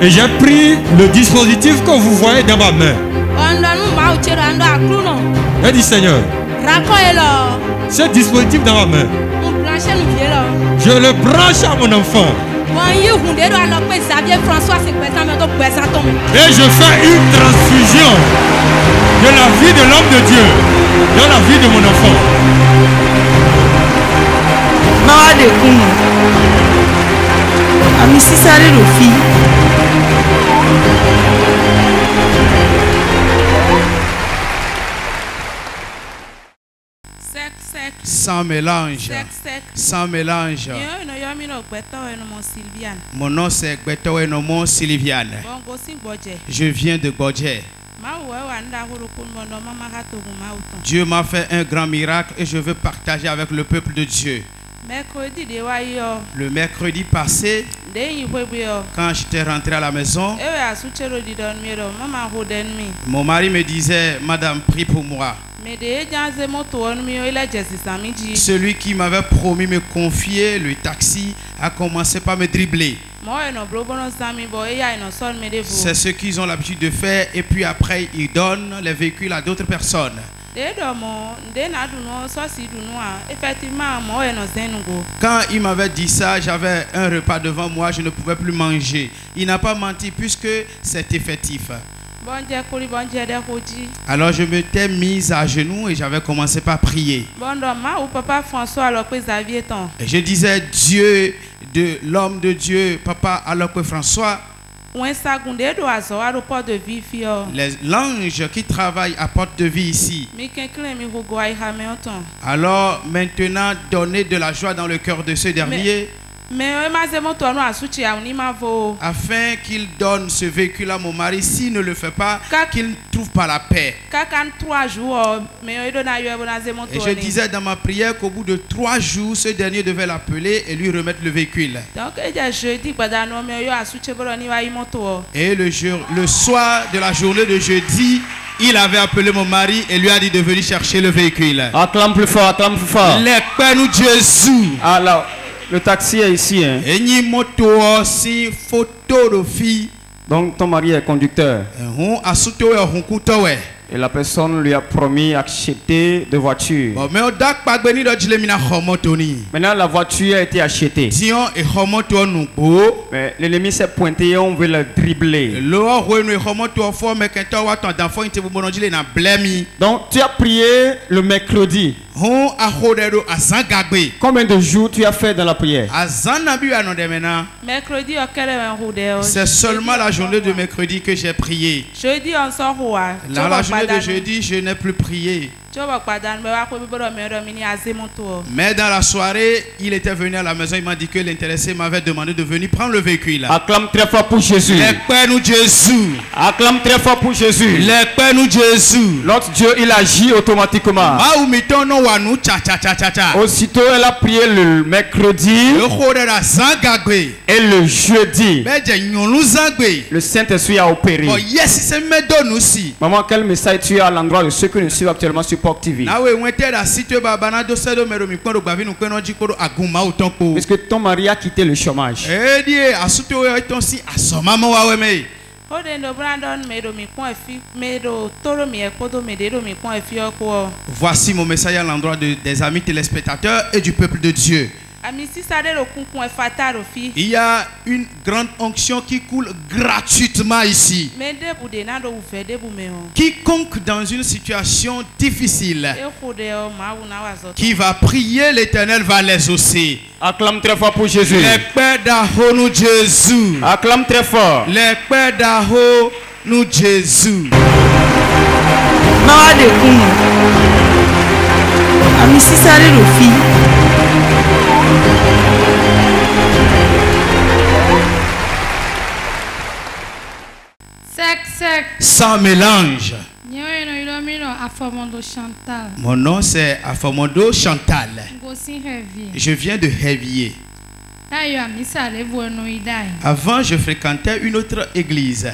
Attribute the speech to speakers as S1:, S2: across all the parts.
S1: Et j'ai pris le dispositif que vous voyez dans ma main. J'ai dit Seigneur, ce dispositif dans ma main, je le branche à mon enfant. Et je fais une transfusion de la vie de l'homme de Dieu dans la vie de mon enfant.
S2: Sans mélange. Sans mélange. Mon nom c'est Gbetowe Nomo Sylviane. Je viens de Bodje. Dieu m'a fait un grand miracle et je veux partager avec le peuple de Dieu. Le mercredi passé, quand j'étais rentré à la maison, mon mari me disait, Madame, prie pour moi. Celui qui m'avait promis me confier le taxi a commencé par me dribbler. C'est ce qu'ils ont l'habitude de faire et puis après ils donnent les véhicules à d'autres personnes. Quand il m'avait dit ça, j'avais un repas devant moi, je ne pouvais plus manger. Il n'a pas menti puisque c'est effectif. Alors je m'étais mise à genoux et j'avais commencé par prier. Et je disais, Dieu, de l'homme de Dieu, Papa Alokwe François, l'ange qui travaille à Porte de Vie ici. Alors maintenant, donnez de la joie dans le cœur de ce dernier. Afin qu'il donne ce véhicule à mon mari, s'il ne le fait pas, qu'il ne trouve pas la paix. Et je disais dans ma prière qu'au bout de 3 jours, ce dernier devait l'appeler et lui remettre le véhicule. Et le soir de la journée de jeudi, il avait appelé mon mari et lui a dit de venir chercher le véhicule.
S1: Acclame plus fort, acclame plus fort.
S2: Les pères nous Jésus.
S1: Alors, le taxi est ici. Hein? Donc ton mari est conducteur. Et la personne lui a promis d'acheter de voiture. Maintenant la voiture a été achetée. Mais l'ennemi s'est pointé et on veut le dribbler. Donc tu as prié le mercredi. Combien de jours tu as fait dans la prière?
S2: C'est seulement la journée de mercredi que j'ai prié. Dans la journée de jeudi, je n'ai plus prié. Mais dans la soirée, il était venu à la maison, il m'a dit que l'intéressé m'avait demandé de venir prendre le véhicule.
S1: Acclame très fort pour Jésus.
S2: Les pères nous Jésus.
S1: Acclame très fort pour Jésus.
S2: Les pères nous Jésus.
S1: L'autre Dieu, il agit automatiquement. Aussitôt, elle a prié le mercredi et le jeudi. Le Saint-Esprit a opéré. Maman, quel message tu as à l'endroit de ceux qui nous suivent actuellement sur Porte TV? Puisque ton mari a quitté le chômage.
S2: Voici mon message à l'endroit des amis téléspectateurs et du peuple de Dieu. Il y a une grande onction qui coule gratuitement ici. Quiconque dans une situation difficile qui va prier, l'Éternel va les exaucer.
S1: Acclame très fort pour Jésus.
S2: Les pères d'Aho nous Jésus.
S1: Acclame très fort.
S2: Les pères d'Aho nous Jésus. Sans mélange. Mon nom c'est Afamondo Chantal. Je viens de Révier. Avant, je fréquentais une autre église.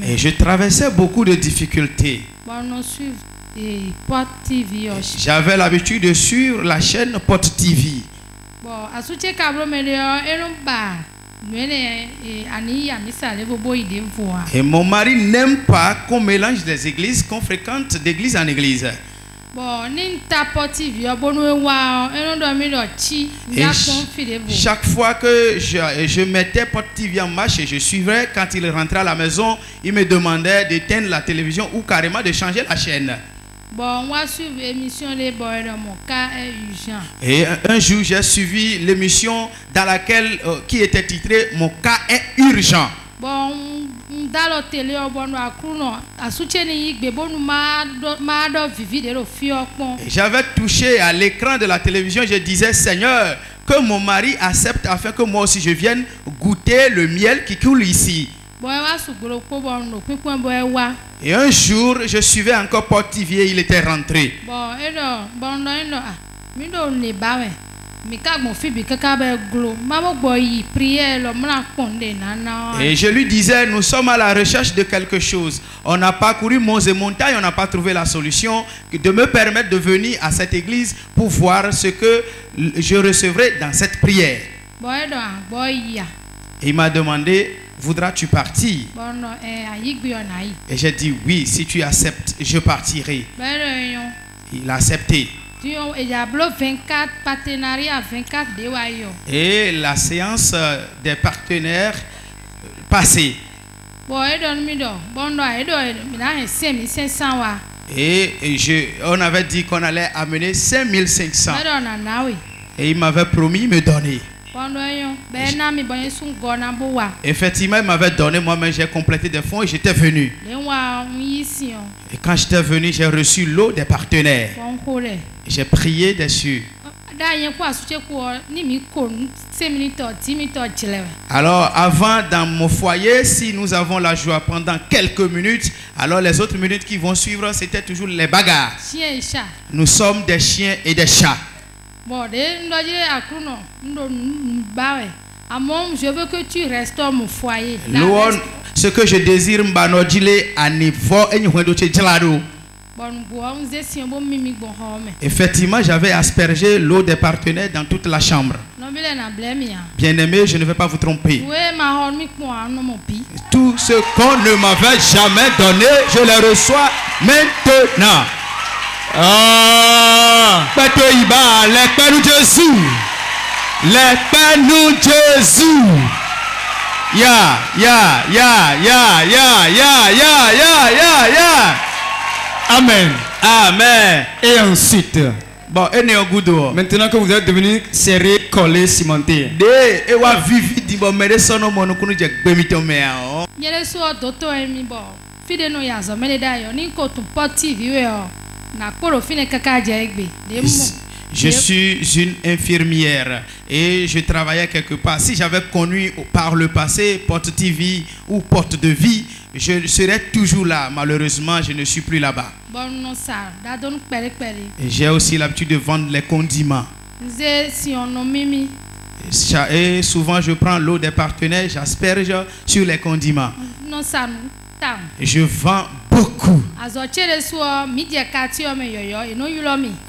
S2: Et je traversais beaucoup de difficultés. J'avais l'habitude de suivre la chaîne Porte TV. Et mon mari n'aime pas qu'on mélange les églises, qu'on fréquente d'église en église. Et chaque fois que je mettais Port TV en marche et je suivais, quand il rentrait à la maison, il me demandait d'éteindre la télévision ou carrément de changer la chaîne. Et un jour, j'ai suivi l'émission dans laquelle qui était titrée Mon cas est urgent. J'avais touché à l'écran de la télévision, je disais, Seigneur, que mon mari accepte afin que moi aussi je vienne goûter le miel qui coule ici. Et un jour, je suivais encore Port TV et il était rentré. Et je lui disais, nous sommes à la recherche de quelque chose. On a parcouru monts et montagnes, on n'a pas trouvé la solution de me permettre de venir à cette église pour voir ce que je recevrai dans cette prière. Et il m'a demandé, voudras-tu partir? Et j'ai dit, oui, si tu acceptes, je partirai. Il a accepté. Et la séance des partenaires passée. Et on avait dit qu'on allait amener 5500. Et il m'avait promis de me donner. Effectivement, il m'avait donné, moi-même j'ai complété des fonds et j'étais venu. Et quand j'étais venu, j'ai reçu l'eau des partenaires. J'ai prié dessus. Alors avant, dans mon foyer, si nous avons la joie pendant quelques minutes, alors les autres minutes qui vont suivre, c'était toujours les bagarres. Nous sommes des chiens et des chats.
S3: Je veux que tu restaures mon foyer.
S2: Ce que je désire, effectivement, j'avais aspergé l'eau des partenaires dans toute la chambre. Bien-aimé, je ne vais pas vous tromper. Tout ce qu'on ne m'avait jamais donné, je le reçois maintenant. Les pères nous Jésus. Les pères nous Jésus. Ya. Amen. Amen. Et ensuite, bon, maintenant que vous êtes devenu serré, collé, cimenté. Je suis une infirmière et je travaillais quelque part. Si j'avais connu par le passé Porte TV ou Porte de Vie, je serais toujours là. Malheureusement, je ne suis plus là-bas. J'ai aussi l'habitude de vendre les condiments. Et souvent, je prends l'eau des partenaires, j'asperge sur les condiments. Je vends beaucoup.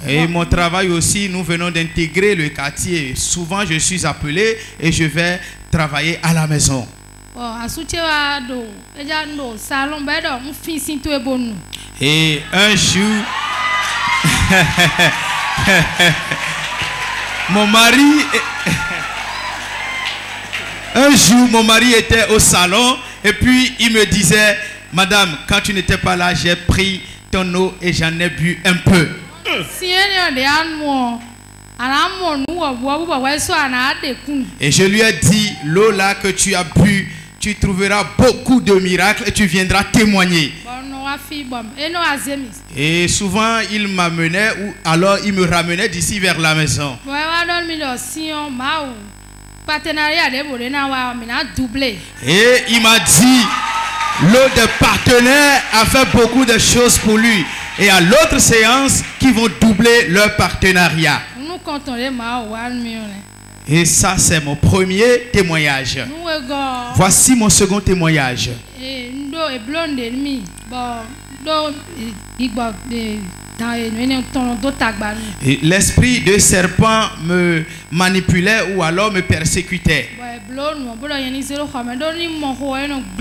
S2: Et mon travail aussi, nous venons d'intégrer le quartier. Souvent, je suis appelé et je vais travailler à la maison. Et un jour, mon mari était au salon et puis il me disait, Madame, quand tu n'étais pas là, j'ai pris ton eau et j'en ai bu un peu. Et je lui ai dit, l'eau là que tu as bu, tu trouveras beaucoup de miracles et tu viendras témoigner. Et souvent il m'amenait ou alors il me ramenait d'ici vers la maison. Et il m'a dit, l'eau de partenaire a fait beaucoup de choses pour lui. Et à l'autre séance, qui vont doubler leur partenariat. Et ça, c'est mon premier témoignage. Voici mon second témoignage. L'esprit de serpent me manipulait ou alors me persécutait.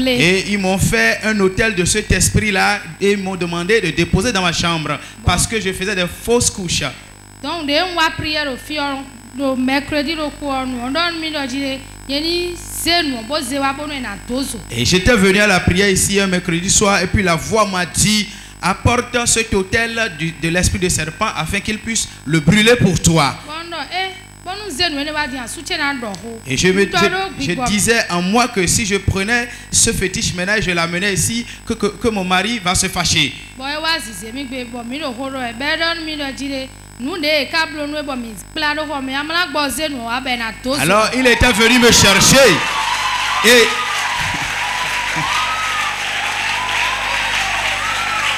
S2: Et ils m'ont fait un hôtel de cet esprit-là et ils m'ont demandé de déposer dans ma chambre parce que je faisais des fausses couches.
S3: Donc, mercredi,
S2: et j'étais venu à la prière ici un mercredi soir et puis la voix m'a dit: apporte cet hôtel de l'esprit de serpent afin qu'il puisse le brûler pour toi. Et je disais en moi que si je prenais ce fétiche maintenant et je l'amenais ici, que mon mari va se fâcher. Alors il était venu me chercher et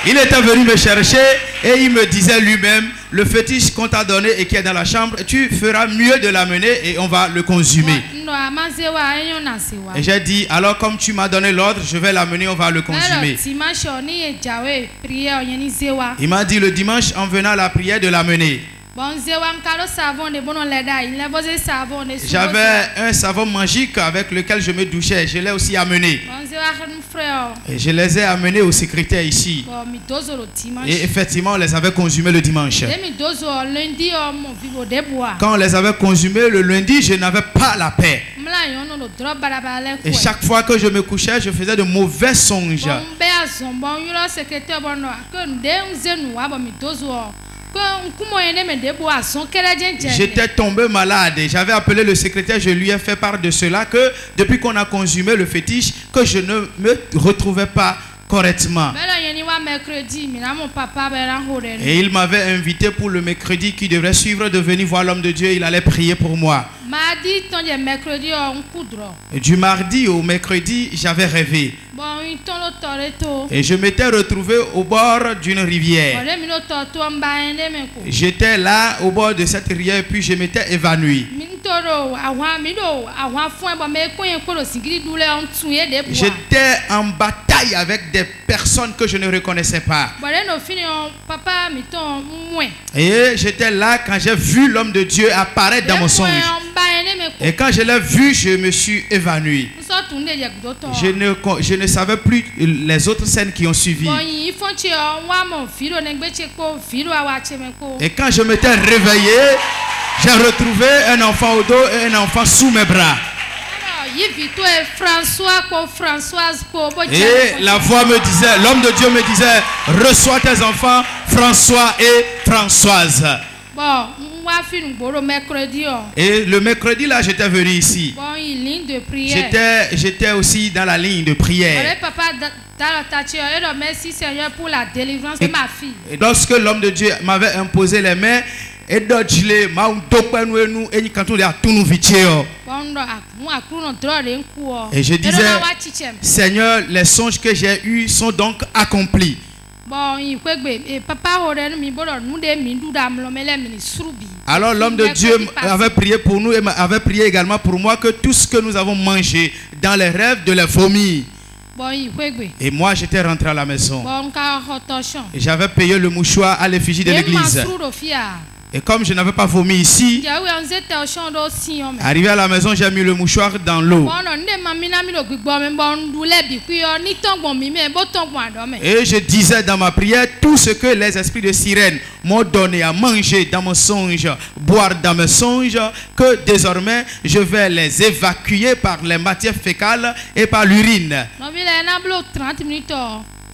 S2: il était venu me chercher et il me disait lui-même: le fétiche qu'on t'a donné et qui est dans la chambre, tu feras mieux de l'amener et on va le consumer. Et j'ai dit: alors comme tu m'as donné l'ordre, je vais l'amener, on va le consumer. Il m'a dit le dimanche en venant à la prière de l'amener. J'avais un savon magique avec lequel je me douchais. Je l'ai aussi amené. Et je les ai amenés au secrétaire ici. Et effectivement, on les avait consumés le dimanche. Quand on les avait consumés le lundi, je n'avais pas la paix. Et chaque fois que je me couchais, je faisais de mauvais songes. J'étais tombé malade et j'avais appelé le secrétaire, je lui ai fait part de cela, que depuis qu'on a consumé le fétiche, que je ne me retrouvais pas correctement. Et il m'avait invité pour le mercredi qui devrait suivre de venir voir l'homme de Dieu. Il allait prier pour moi. Et du mardi au mercredi, j'avais rêvé. Et je m'étais retrouvé au bord d'une rivière. J'étais là au bord de cette rivière et puis je m'étais évanoui. J'étais en bataille avec des personnes que je ne reconnaissais pas. Et j'étais là quand j'ai vu l'homme de Dieu apparaître dans mon songe. Et quand je l'ai vu, je me suis évanoui. Je ne savais plus les autres scènes qui ont suivi. Et quand je m'étais réveillé, j'ai retrouvé un enfant au dos et un enfant sous mes bras. Et la voix me disait, l'homme de Dieu me disait: reçois tes enfants, François et Françoise. Et le mercredi là, j'étais venu ici. J'étais aussi dans la ligne de prière. Et lorsque l'homme de Dieu m'avait imposé les mains, et je disais: Seigneur, les songes que j'ai eus sont donc accomplis. Alors l'homme de Dieu avait prié pour nous et avait prié également pour moi que tout ce que nous avons mangé dans les rêves de les vomir. Et moi j'étais rentré à la maison et j'avais payé le mouchoir à l'effigie de l'église. Et comme je n'avais pas vomi ici, arrivé à la maison, j'ai mis le mouchoir dans l'eau. Et je disais dans ma prière tout ce que les esprits de sirène m'ont donné à manger dans mon songe, boire dans mes songes, que désormais je vais les évacuer par les matières fécales et par l'urine.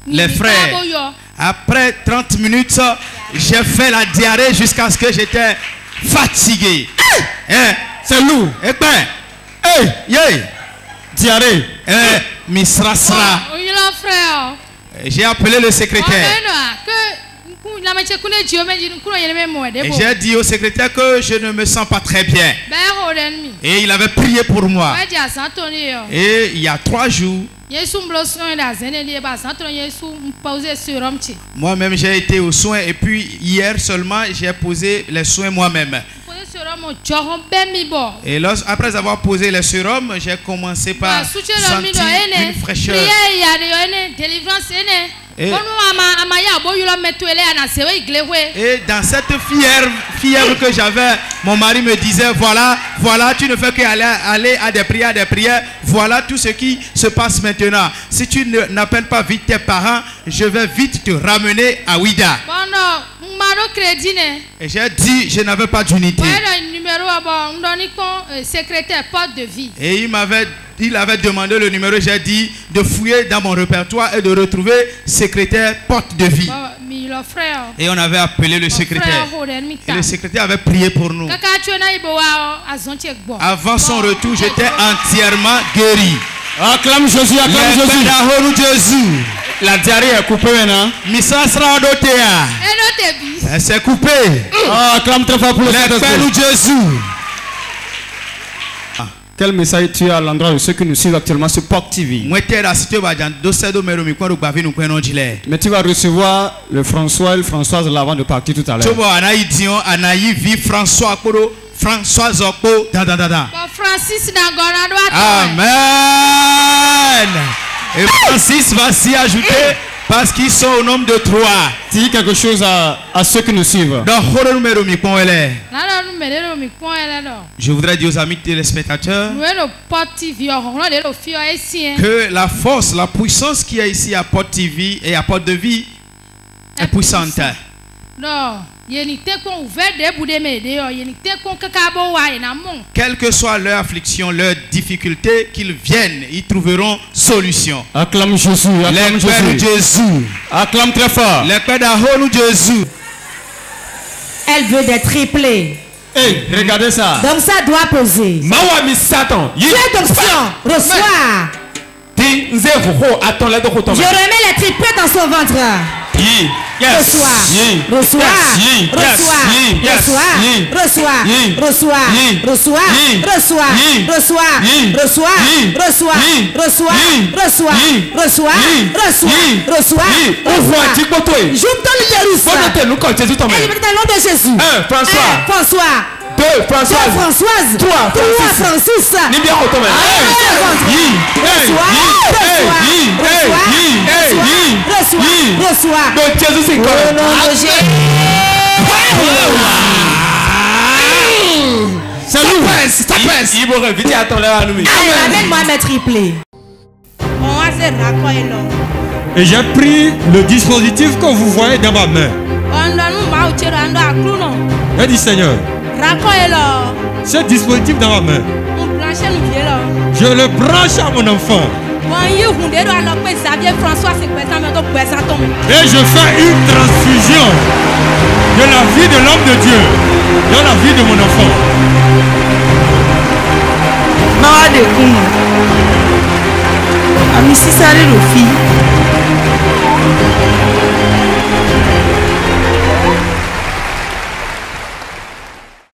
S2: Les frères, après 30 minutes, j'ai fait la diarrhée jusqu'à ce que j'étais fatigué.
S1: C'est lourd. Diarrhée.
S2: Misrasra. J'ai appelé le secrétaire. Et j'ai dit au secrétaire que je ne me sens pas très bien. Et il avait prié pour moi. Et il y a 3 jours, moi-même j'ai été aux soins. Et puis hier seulement j'ai posé les soins moi-même. Et après avoir posé les sérums, j'ai commencé par sentir une fraîcheur. Et dans cette fièvre que j'avais, mon mari me disait, voilà, tu ne fais qu'aller à des prières, voilà tout ce qui se passe maintenant. Si tu n'appelles pas vite tes parents, je vais vite te ramener à Ouida. Et j'ai dit, je n'avais pas d'unité. Et il avait demandé le numéro, j'ai dit de fouiller dans mon répertoire et de retrouver secrétaire porte de vie. Et on avait appelé le secrétaire. Et le secrétaire avait prié pour nous. Avant son retour, j'étais entièrement guéri.
S1: Acclame Jésus, acclame Jésus. La diarrhée est coupée maintenant.
S2: C'est coupé.
S1: Acclame très fort pour le
S2: Jésus.
S1: Quel message tu as à l'endroit de ceux qui nous suivent actuellement sur POC TV?
S2: Mais tu
S1: vas recevoir le François et le Françoise avant de partir tout à l'heure.
S2: Amen. Et Francis va s'y ajouter parce qu'ils sont au nombre de 3.
S1: Dis quelque chose à ceux qui nous suivent.
S2: Je voudrais dire aux amis téléspectateurs que la force, la puissance qui est ici à Porte TV et à Porte de Vie est puissante. Quelle que soit leur affliction, leur difficulté, qu'ils viennent, ils trouveront solution.
S1: Acclame Jésus, acclame
S2: Jésus.
S1: Acclame très fort.
S2: Jésus.
S4: Elle veut des triplés.
S1: Hey, regardez ça.
S4: Donc ça doit peser. Fais d'option, reçois. Je remets les triplés dans son ventre. Reçois. François. 2 Françoise. 3 Francis. Amène-moi mes triplés.
S5: Et j'ai pris le dispositif que vous voyez dans ma main. J'ai dit Seigneur, ce dispositif dans ma main, je le branche à mon enfant. Et je fais une transfusion de la vie de l'homme de Dieu dans la vie de mon enfant.
S4: Ami si sáré lò fi.